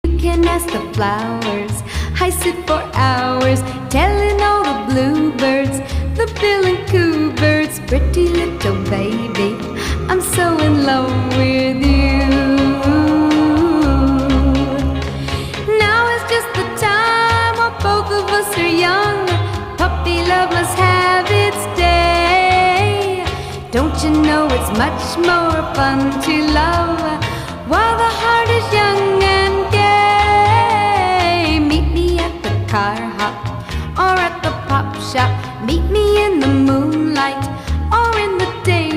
You can ask the flowers. I sit for hours telling all the bluebirds, the bill and coo birds, pretty little baby, I'm so in love with you. Now is just the time while both of us are young. Puppy love must have its day. Don't you know it's much more fun to love while the heart is young?